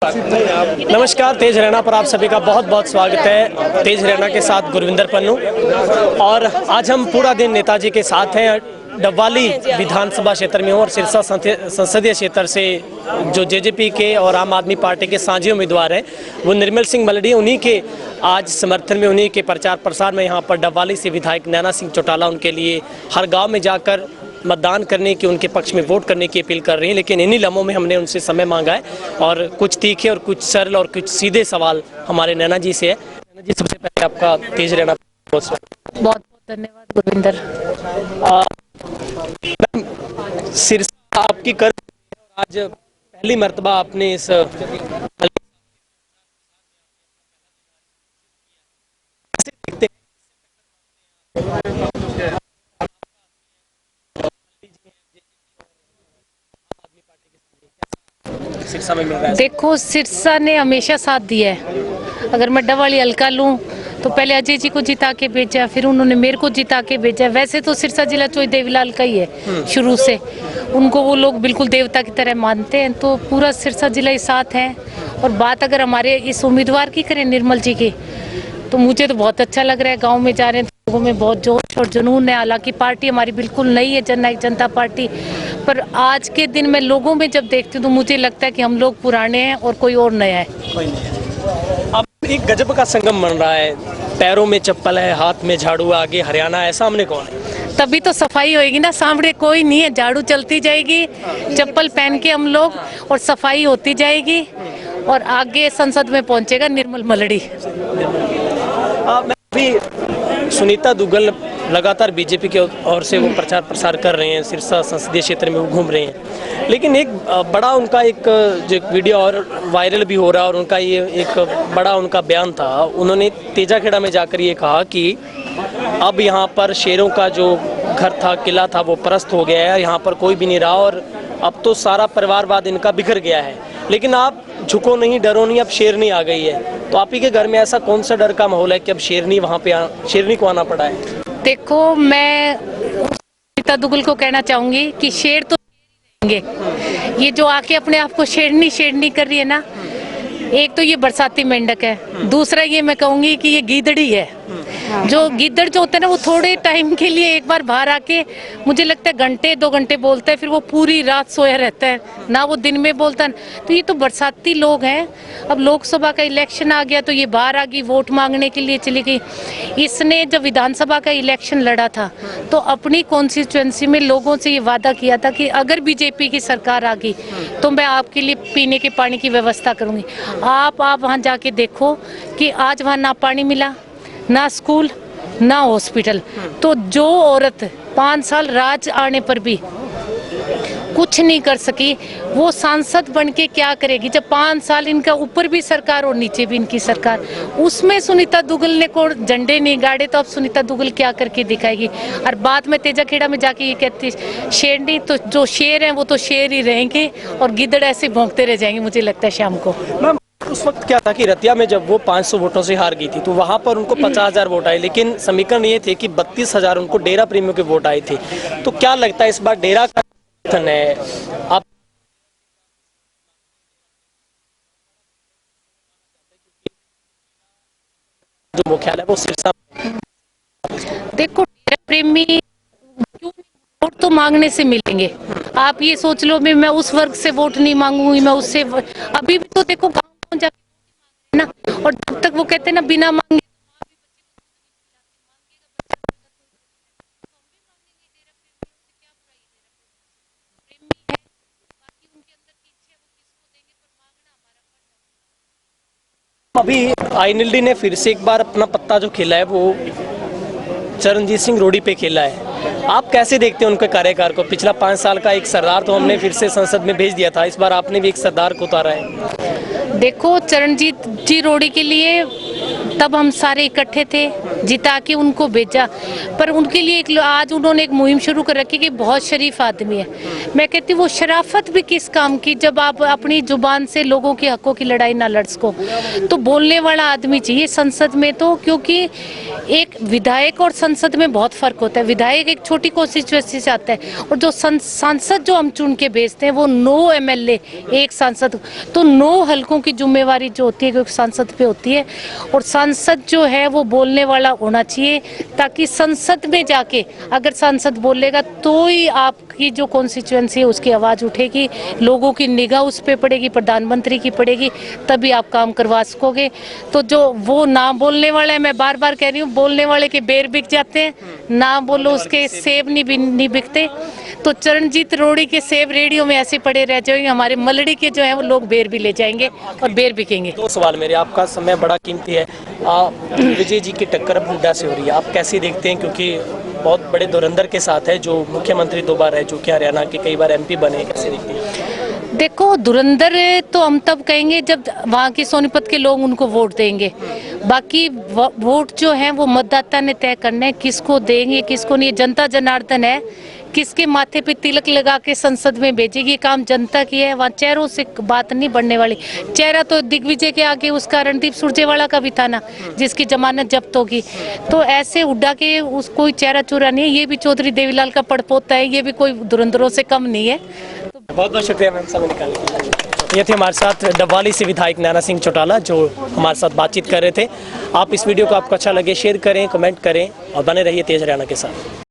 नमस्कार, तेज हरियाणा पर आप सभी का बहुत बहुत स्वागत है। तेज हरियाणा के साथ गुरविंदर पन्नू और आज हम पूरा दिन नेताजी के साथ हैं। डबवाली विधानसभा क्षेत्र में और सिरसा संसदीय क्षेत्र से जो जेजेपी के और आम आदमी पार्टी के साझी उम्मीदवार हैं वो निर्मल सिंह मलड़ी, उन्हीं के आज समर्थन में, उन्हीं के प्रचार प्रसार में यहाँ पर डबवाली से विधायक नैना सिंह चौटाला उनके लिए हर गाँव में जाकर मतदान करने की, उनके पक्ष में वोट करने की अपील कर रही हैं। लेकिन इन्हीं लम्हों में हमने उनसे समय मांगा है और कुछ तीखे और कुछ सरल और कुछ सीधे सवाल हमारे नैना जी से है। नैना जी, सबसे पहले आपका तेज रहना बहुत बहुत धन्यवाद गुरविंदर। सिरसा आपकी कर आज पहली मर्तबा आपने इस सिरसा में मिल रहा है। देखो, सिरसा ने हमेशा साथ दिया है। अगर मैं डबवाली हल्का लूं तो पहले अजय जी को जिता के भेजा, फिर उन्होंने मेरे को जिता के भेजा। वैसे तो सिरसा जिला चोई देवीलाल का ही है शुरू से, उनको वो लोग बिल्कुल देवता की तरह मानते हैं, तो पूरा सिरसा जिला ही साथ है। और बात अगर हमारे इस उम्मीदवार की करें, निर्मल जी की, तो मुझे तो बहुत अच्छा लग रहा है। गाँव में जा रहे हैं तो लोगों में बहुत जोश और जुनून है। हालांकि पार्टी हमारी बिल्कुल नई है, जननायक जनता पार्टी, पर आज के दिन में लोगों में जब देखती हूँ तो मुझे लगता है कि हम लोग पुराने हैं और कोई और नया है। अब एक गजब का संगम बन रहा है, पैरों में चप्पल है, हाथ में झाड़ू, आगे हरियाणा है, सामने कौन है? तभी तो सफाई होएगी ना। सामने कोई नहीं है, झाड़ू चलती जाएगी, चप्पल पहन के हम लोग, और सफाई होती जाएगी और आगे संसद में पहुंचेगा निर्मल मलड़ी। मैं भी सुनीता दुग्गल लगातार बीजेपी के ओर से वो प्रचार प्रसार कर रहे हैं, सिरसा संसदीय क्षेत्र में वो घूम रहे हैं। लेकिन एक बड़ा उनका एक जो वीडियो और वायरल भी हो रहा है और उनका ये एक बड़ा उनका बयान था। उन्होंने तेजाखेड़ा में जाकर ये कहा कि अब यहाँ पर शेरों का जो घर था, किला था, वो परस्त हो गया है, यहाँ पर कोई भी नहीं रहा और अब तो सारा परिवारवाद इनका बिखर गया है। लेकिन आप झुको नहीं, डरो नहीं, अब शेरनी आ गई है। तो आप ही के घर में ऐसा कौन सा डर का माहौल है कि अब शेरनी वहाँ पे शेरनी को आना पड़ा है? देखो, मैं सुनीता दुग्गल को कहना चाहूंगी कि शेर तो रहेंगे। ये जो आके अपने आप को शेरनी शेरनी कर रही है ना, एक तो ये बरसाती मेंढक है, दूसरा ये मैं कहूंगी कि ये गीदड़ी है। जो गीदड़ जो होता है ना, वो थोड़े टाइम के लिए एक बार बाहर आके, मुझे लगता है घंटे 2 घंटे बोलता है, फिर वो पूरी रात सोया रहता है ना, वो दिन में बोलता है। तो ये तो बरसाती लोग हैं। अब लोकसभा का इलेक्शन आ गया तो ये बाहर आ गई, वोट मांगने के लिए चली गई। इसने जब विधानसभा का इलेक्शन लड़ा था तो अपनी कॉन्स्टिट्यूएंसी में लोगों से ये वादा किया था कि अगर बीजेपी की सरकार आ गई तो मैं आपके लिए पीने के पानी की व्यवस्था करूंगी। आप वहाँ जाके देखो कि आज वहाँ ना पानी मिला, ना स्कूल, ना हॉस्पिटल। तो जो औरत 5 साल राज आने पर भी कुछ नहीं कर सकी, वो सांसद बन के क्या करेगी? जब 5 साल इनका ऊपर भी सरकार और नीचे भी इनकी सरकार, उसमें सुनीता दुग्गल ने को झंडे नहीं गाड़े, तो अब सुनीता दुग्गल क्या करके दिखाएगी? और बाद में तेजाखेड़ा में जाके ये कहती शेरनी, तो जो शेर हैं वो तो शेर ही रहेंगे और गिद्दड़ ऐसे भौंकते रह जाएंगे, मुझे लगता है शाम को। उस वक्त क्या था कि रतिया में जब वो 500 वोटों से हार गई थी तो वहां पर उनको 50,000 वोट आए, लेकिन समीकरण ये थे कि 32,000 उनको डेरा प्रेमियों के वोट आए थे। तो क्या लगता है इस बार डेरा का समर्थन है? आप जो मुख्यालय वो सिरसा, देखो, डेरा प्रेमी क्यों वोट तो मांगने से मिलेंगे। आप ये सोच लो मैं उस वर्ग से वोट नहीं मांगूंगी, मैं उससे। अभी भी तो देखो गाँव जाके ना, और जब तक वो कहते हैं ना बिना मांगे अभी आईएनएलडी ने फिर से एक बार अपना पत्ता जो खेला है वो चरणजीत सिंह रोडी पे खेला है। आप कैसे देखते हैं उनके कार्यकाल को? पिछला 5 साल का एक सरदार तो हमने फिर से संसद में भेज दिया था, इस बार आपने भी एक सरदार को उतारा है। देखो, चरणजीत जी रोडी के लिए तब हम सारे इकट्ठे थे, जिता के उनको भेजा। पर उनके लिए आज उन्होंने एक मुहिम शुरू कर रखी कि बहुत शरीफ आदमी है। मैं कहती हूँ वो शराफत भी किस काम की, जब आप अपनी जुबान से लोगों के हकों की लड़ाई ना लड़ सको। तो बोलने वाला आदमी चाहिए संसद में, तो क्योंकि एक विधायक और संसद में बहुत फर्क होता है। विधायक एक छोटी कॉन्स्टिट्यूएंसी से आता है और जो सांसद जो हम चुन के भेजते हैं वो 9 एमएलए एक सांसद, तो 9 हलकों की जिम्मेवारी जो होती है क्योंकि सांसद पे होती है। और सांसद जो है वो बोलने वाला होना चाहिए, ताकि संसद में जाके अगर सांसद बोलेगा तो ही आपकी जो कॉन्स्टिट्यूएंसी है उसकी आवाज़ उठेगी, लोगों की निगाह उस पर पड़ेगी, प्रधानमंत्री की पड़ेगी, तभी आप काम करवा सकोगे। तो जो वो ना बोलने वाला है, मैं बार बार कह रही हूँ, बोलने वाले के बेर बिक जाते हैं, ना बोलो उसके सेब नहीं बिकते। तो चरणजीत रोड़ी के सेब रेडियो में ऐसे पड़े रह जाएंगे, हमारे मलड़ी के जो है वो लोग बेर भी ले जाएंगे और बेर बिकेंगे। 2 सवाल मेरे, आपका समय बड़ा कीमती है। विजय जी की टक्कर अब हुड्डा से हो रही है, आप कैसे देखते हैं? क्योंकि बहुत बड़े धुरंधर के साथ है, जो मुख्यमंत्री 2 बार रह चुके हैं, हरियाणा के कई बार MP बने, कैसे देखते हैं? देखो, धुरंधर तो हम तब कहेंगे जब वहाँ के सोनीपत के लोग उनको वोट देंगे। बाकी वोट जो है वो मतदाता ने तय करना है, किसको देंगे किसको नहीं। जनता जनार्दन है, किसके माथे पे तिलक लगा के संसद में भेजेगी, काम जनता की है। वहाँ चेहरों से बात नहीं बढ़ने वाली। चेहरा तो दिग्विजय के आगे उसका रणदीप सुरजेवाला का भी था ना, जिसकी जमानत जब्त होगी। तो ऐसे हुड्डा के उस कोई चेहरा चूरा नहीं है। ये भी चौधरी देवीलाल का पड़पोता है, ये भी कोई धुरंधरों से कम नहीं है। बहुत बहुत शुक्रिया मैम, समय निकालने के लिए। ये थे हमारे साथ डबवाली से विधायक नैना सिंह चौटाला, जो हमारे साथ बातचीत कर रहे थे। आप इस वीडियो को आपको अच्छा लगे शेयर करें, कमेंट करें और बने रहिए तेज हरियाणा के साथ।